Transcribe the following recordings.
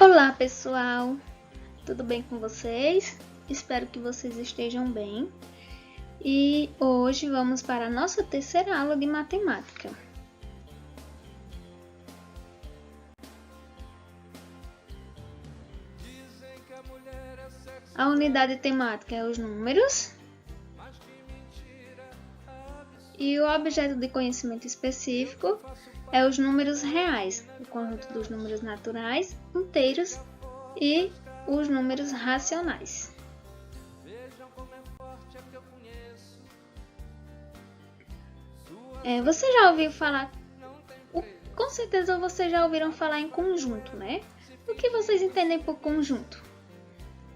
Olá pessoal, tudo bem com vocês? Espero que vocês estejam bem. E hoje vamos para a nossa terceira aula de matemática. A unidade temática é os números. E o objeto de conhecimento específico é os números reais, o conjunto dos números naturais, inteiros e os números racionais. Você já ouviu falar, com certeza vocês já ouviram falar em conjunto, né? O que vocês entendem por conjunto?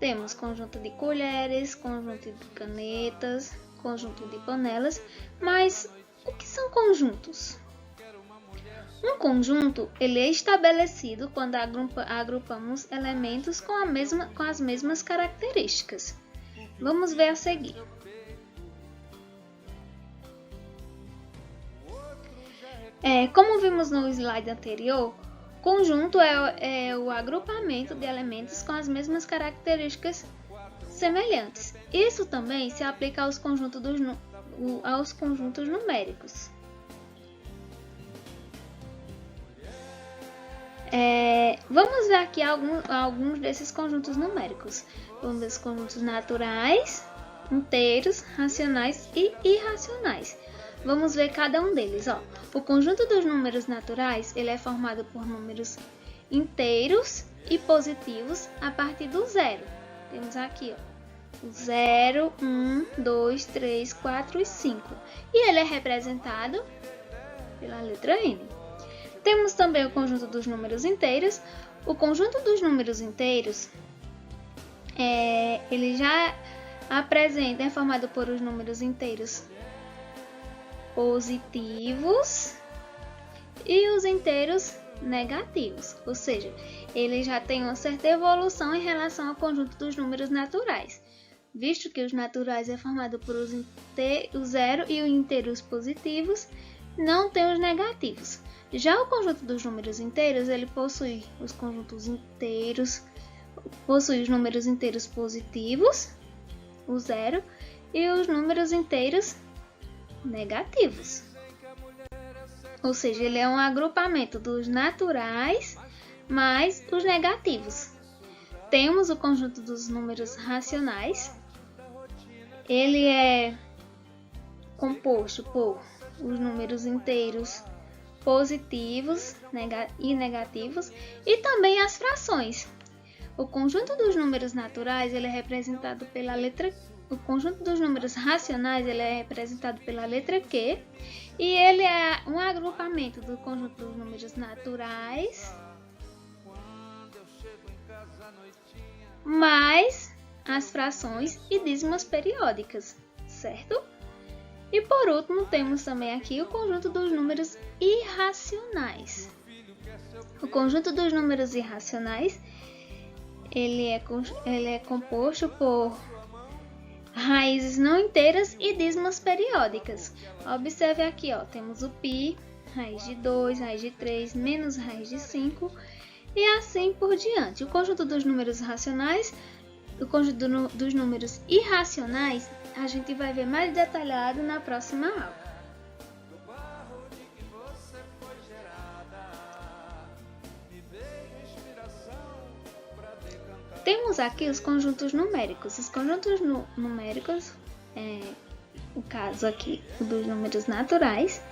Temos conjunto de colheres, conjunto de canetas, conjunto de panelas, mas o que são conjuntos? Um conjunto ele é estabelecido quando agrupamos elementos com as mesmas características. Vamos ver a seguir. Como vimos no slide anterior, conjunto é o agrupamento de elementos com as mesmas características semelhantes. Isso também se aplica aos conjuntos numéricos. Vamos ver aqui alguns desses conjuntos numéricos. Vamos ver os conjuntos naturais, inteiros, racionais e irracionais. Vamos ver cada um deles. O conjunto dos números naturais ele é formado por números inteiros e positivos a partir do zero. Temos aqui o 0, 1, 2, 3, 4 e 5. E ele é representado pela letra N. Temos também o conjunto dos números inteiros. O conjunto dos números inteiros ele já é formado por os números inteiros positivos e os inteiros negativos, ou seja, ele já tem uma certa evolução em relação ao conjunto dos números naturais, visto que os naturais é formado por o zero e os inteiros positivos, não tem os negativos. Já o conjunto dos números inteiros, ele possui os números inteiros positivos, o zero, e os números inteiros negativos. Ou seja, ele é um agrupamento dos naturais mais os negativos. Temos o conjunto dos números racionais. Ele é composto por os números inteiros positivos e negativos e também as frações. O conjunto dos números naturais ele é representado pela letra O conjunto dos números racionais ele é representado pela letra Q e ele é um agrupamento do conjunto dos números naturais mais as frações e dízimas periódicas, certo? E por último temos também aqui o conjunto dos números irracionais. O conjunto dos números irracionais ele é composto por raízes não inteiras e dízimas periódicas. Observe aqui, temos o π, raiz de 2, raiz de 3, menos raiz de 5 e assim por diante. O conjunto dos números racionais, o conjunto dos números irracionais, a gente vai ver mais detalhado na próxima aula. Temos aqui os conjuntos numéricos. Os conjuntos numéricos, o caso aqui dos números naturais,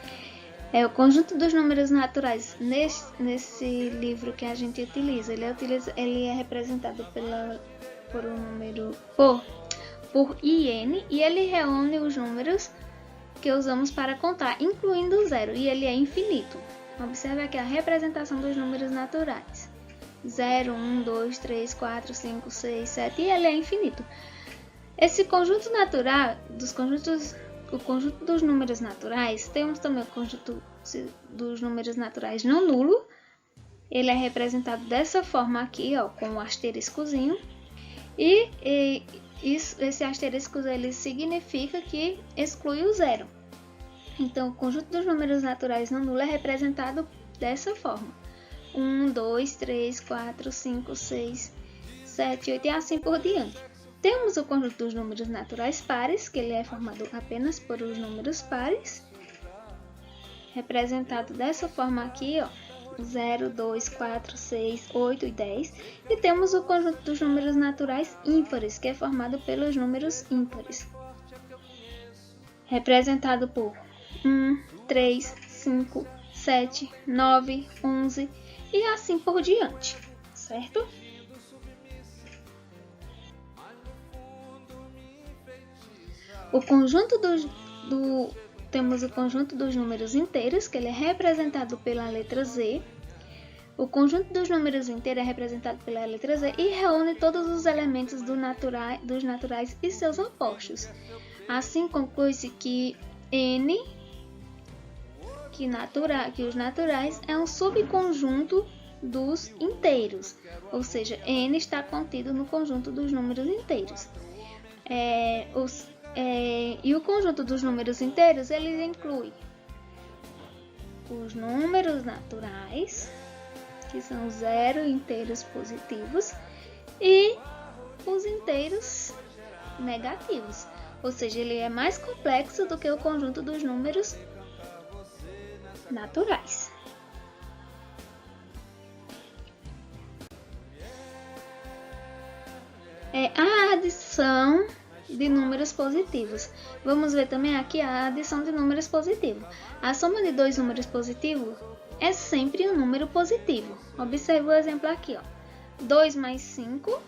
o conjunto dos números naturais nesse livro que a gente utiliza. Ele é representado por IN e ele reúne os números que usamos para contar, incluindo o zero, e ele é infinito. Observe aqui a representação dos números naturais. 0, 1, 2, 3, 4, 5, 6, 7 e ele é infinito. Esse conjunto natural, o conjunto dos números naturais, temos também o conjunto dos números naturais não nulo. Ele é representado dessa forma aqui, com um asteriscozinho. E esse asterisco ele significa que exclui o zero. Então, o conjunto dos números naturais não nulo é representado dessa forma. 1, 2, 3, 4, 5, 6, 7, 8 e assim por diante. Temos o conjunto dos números naturais pares, que ele é formado apenas por os números pares, representado dessa forma aqui, ó, 0, 2, 4, 6, 8 e 10. E temos o conjunto dos números naturais ímpares, que é formado pelos números ímpares, representado por 1, 3, 5, 7, 9, 11 e assim por diante, certo? O conjunto temos o conjunto dos números inteiros, que ele é representado pela letra Z. O conjunto dos números inteiros é representado pela letra Z e reúne todos os elementos dos naturais e seus opostos. Assim, conclui-se que N, que os naturais, é um subconjunto dos inteiros, ou seja, N está contido no conjunto dos números inteiros. E o conjunto dos números inteiros, eles inclui os números naturais, que são 0 inteiros positivos, e os inteiros negativos, ou seja, ele é mais complexo do que o conjunto dos números naturais. A adição de números positivos. Vamos ver também aqui a adição de números positivos. A soma de dois números positivos é sempre um número positivo. Observe o exemplo aqui, ó. 2 mais 5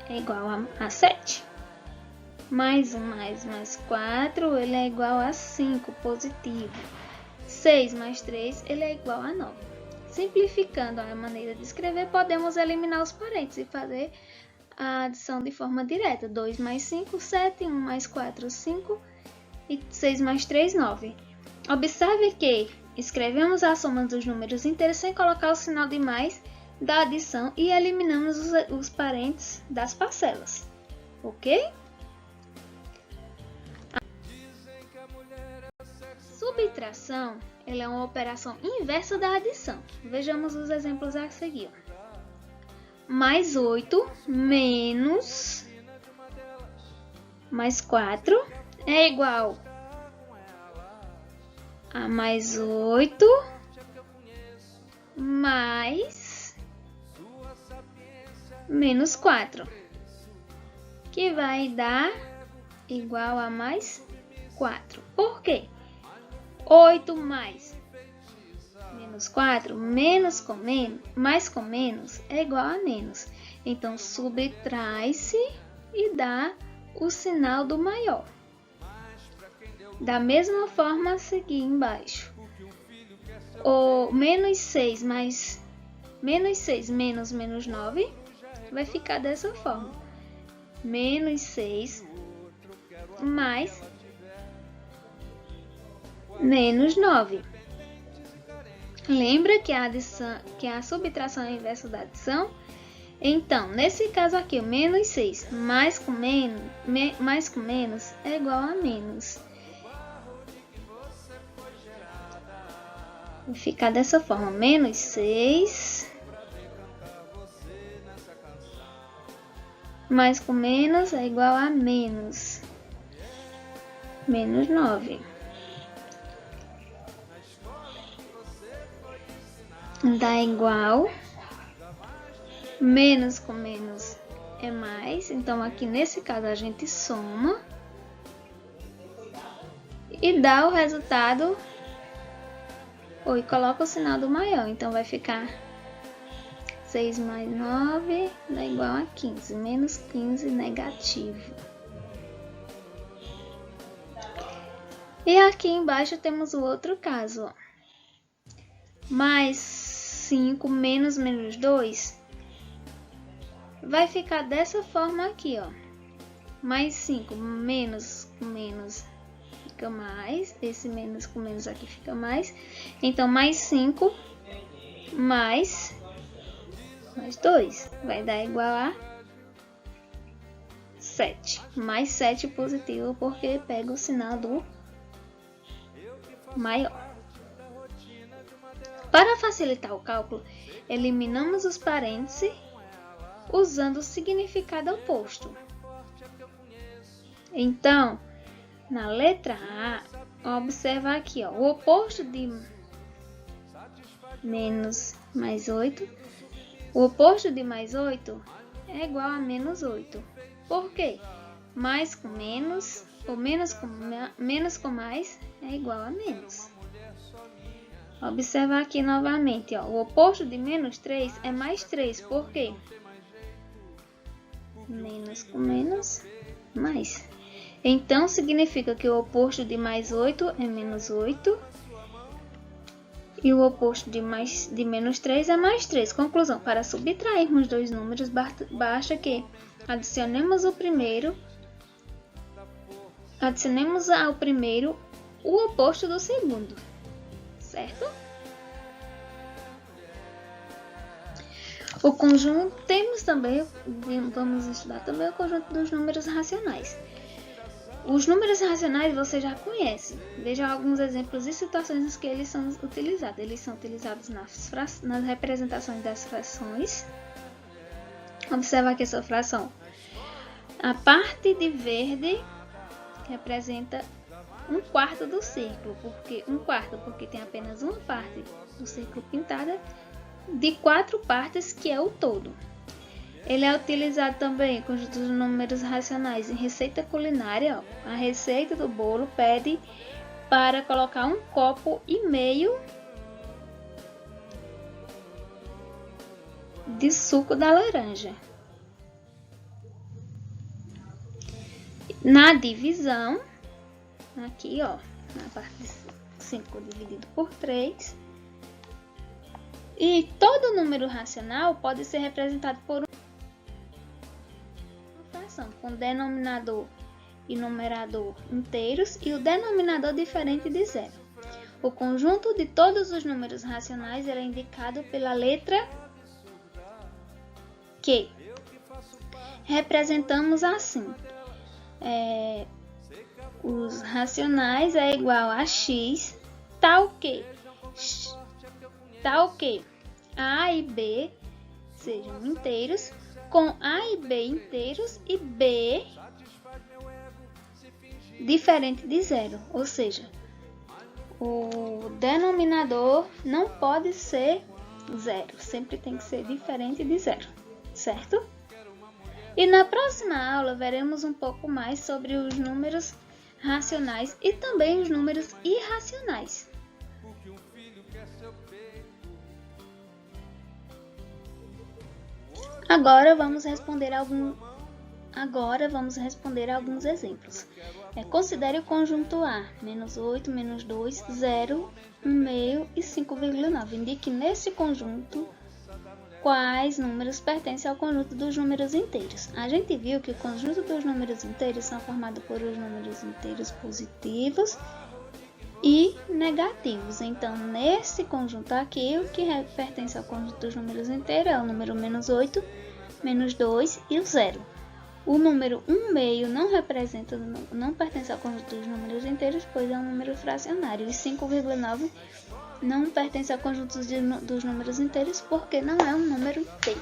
é igual a 7. Mais 1 mais 4, ele é igual a 5, positivo. 6 mais 3, ele é igual a 9. Simplificando a maneira de escrever, podemos eliminar os parênteses e fazer a adição de forma direta. 2 mais 5, 7, 1 mais 4, 5 e 6 mais 3, 9. Observe que escrevemos a soma dos números inteiros sem colocar o sinal de mais da adição e eliminamos os parênteses das parcelas. Ok? Subtração, ela é uma operação inversa da adição. Vejamos os exemplos a seguir. Mais 8 menos mais 4 é igual a mais 8 mais menos 4, que vai dar igual a mais 4. Por quê? 8 mais menos 4, menos com menos, mais com menos é igual a menos. Então, subtrai-se e dá o sinal do maior. Da mesma forma, a seguir embaixo. O menos 6 mais menos 6 menos menos 9 vai ficar dessa forma. Menos 6 mais menos 9. Lembra que a subtração é a inversa da adição? Então, nesse caso aqui, o menos 6 mais com menos é igual a menos. Vai ficar dessa forma, menos 6 mais com menos é igual a menos 9. Dá igual, menos com menos é mais, então aqui nesse caso a gente soma e dá o resultado, ou coloca o sinal do maior, então vai ficar 6 mais 9 dá igual a 15, menos 15 negativo. E aqui embaixo temos o outro caso, ó. Mais 5 menos menos 2 vai ficar dessa forma aqui, ó. Mais 5 menos com menos fica mais, esse menos com menos aqui fica mais. Então, mais 5 mais 2 vai dar igual a 7. Mais 7 positivo porque pega o sinal do maior. Para facilitar o cálculo, eliminamos os parênteses usando o significado oposto. Então, na letra A, observa aqui, ó, o oposto de menos mais 8. O oposto de mais 8 é igual a menos 8. Por quê? Mais com menos, ou menos com mais, é igual a menos. Observa aqui novamente, ó, o oposto de menos 3 é mais 3. Por quê? Menos com menos, mais. Então, significa que o oposto de mais 8 é menos 8. E o oposto de menos 3 é mais 3. Conclusão, para subtrairmos dois números, basta que adicionemos ao primeiro o oposto do segundo. Certo? O conjunto, vamos estudar também o conjunto dos números racionais. Os números racionais você já conhece. Veja alguns exemplos e situações em que eles são utilizados. Eles são utilizados nas representações das frações. Observa aqui essa fração. A parte de verde representa 1/4 do círculo. Porque tem apenas uma parte do círculo pintada de 4 partes, que é o todo. Ele é utilizado também em conjunto de números racionais em receita culinária. A receita do bolo pede para colocar 1,5 copo de suco da laranja. Na divisão, aqui ó, na parte de 5 dividido por 3. E todo número racional pode ser representado por com denominador e numerador inteiros e o denominador diferente de zero. O conjunto de todos os números racionais é indicado pela letra Q. Representamos assim. Os racionais é igual a x, tal que A e B sejam inteiros, com A e B inteiros e B diferente de zero. Ou seja, o denominador não pode ser zero, sempre tem que ser diferente de zero, certo? E na próxima aula veremos um pouco mais sobre os números racionais e também os números irracionais. Agora vamos responder alguns exemplos. Considere o conjunto A: menos 8, menos 2, 0, 1/2 e 5,9. Indique nesse conjunto quais números pertencem ao conjunto dos números inteiros. A gente viu que o conjunto dos números inteiros são formados por os números inteiros positivos e negativos. Então, nesse conjunto aqui, o que pertence ao conjunto dos números inteiros é o número menos 8, menos 2 e o 0. O número 1/2 não pertence ao conjunto dos números inteiros, pois é um número fracionário. E 5,9 não pertence ao conjunto dos números inteiros, porque não é um número inteiro.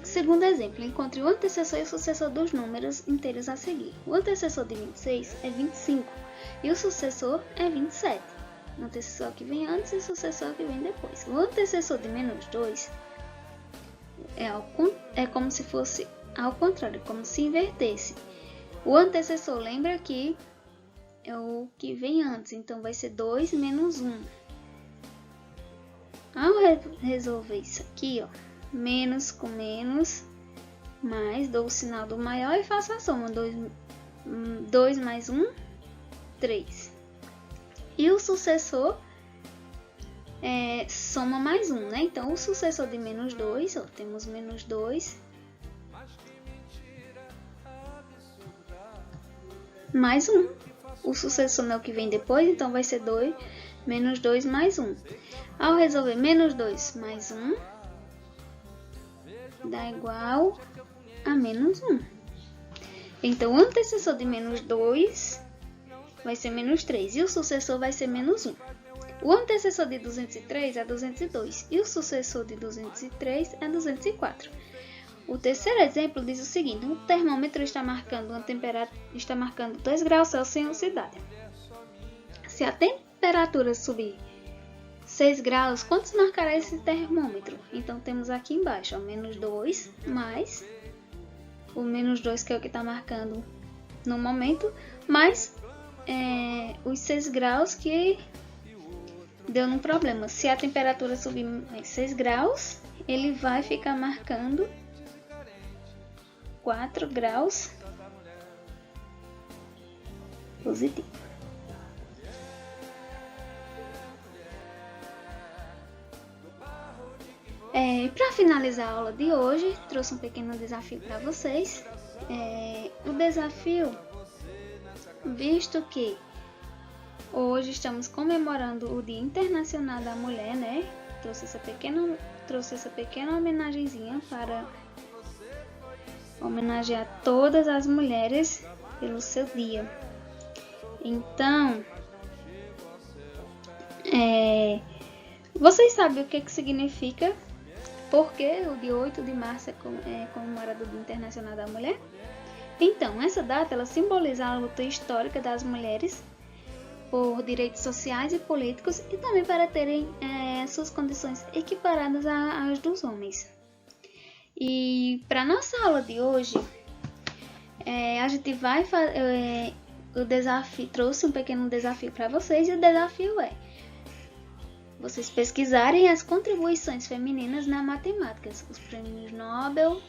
Segundo exemplo, encontre o antecessor e o sucessor dos números inteiros a seguir. O antecessor de 26 é 25 e o sucessor é 27. O antecessor que vem antes e o sucessor que vem depois. O antecessor de menos 2 é como se fosse ao contrário, como se invertesse. O antecessor, lembra que é o que vem antes, então vai ser 2 menos 1. Ao resolver isso aqui, ó, menos com menos, mais, dou o sinal do maior e faço a soma. 2 mais 1, 3. E o sucessor soma mais 1, né? Então, o sucessor de menos 2, ó, temos menos 2, mais 1. O sucessor é o que vem depois, então vai ser 2, menos 2 mais 1. Ao resolver menos 2 mais 1, dá igual a menos 1. Então, o antecessor de menos 2 vai ser menos 3 e o sucessor vai ser menos 1. O antecessor de 203 é 202 e o sucessor de 203 é 204. O terceiro exemplo diz o seguinte: um termômetro está marcando 2 graus Celsius em uma cidade. Se a temperatura subir 6 graus, quantos marcará esse termômetro? Então temos aqui embaixo, ó, menos 2 mais o menos 2, que é o que está marcando no momento, mais os 6 graus que deu no problema. Se a temperatura subir 6 graus, ele vai ficar marcando 4 graus positivo. Para finalizar a aula de hoje, trouxe um pequeno desafio para vocês. O desafio, visto que hoje estamos comemorando o Dia Internacional da Mulher, né? Trouxe essa pequena homenagenzinha para homenagear todas as mulheres pelo seu dia. Então, vocês sabem o que significa? Porque o dia 8 de março é comemorado o Dia Internacional da Mulher? Então, essa data ela simboliza a luta histórica das mulheres por direitos sociais e políticos e também para terem suas condições equiparadas às dos homens. E para nossa aula de hoje, a gente vai fazer o desafio. Trouxe um pequeno desafio para vocês e o desafio é vocês pesquisarem as contribuições femininas na matemática, os prêmios Nobel,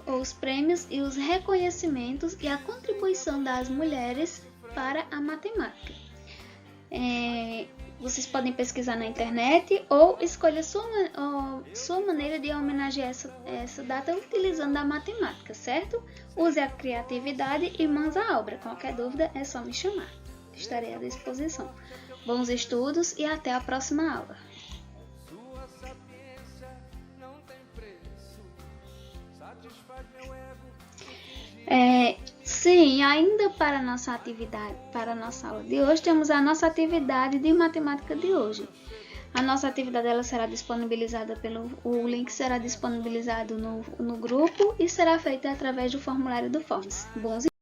os prêmios e os reconhecimentos e a contribuição das mulheres para a matemática. Vocês podem pesquisar na internet ou escolher sua maneira de homenagear essa data utilizando a matemática, certo? Use a criatividade e mãos à obra. Qualquer dúvida é só me chamar. Estarei à disposição. Bons estudos e até a próxima aula. Sim, ainda para a nossa atividade, para a nossa aula de hoje, temos a nossa atividade de matemática de hoje. A nossa atividade ela será disponibilizada o link será disponibilizado no grupo e será feita através do formulário do Forms. Bons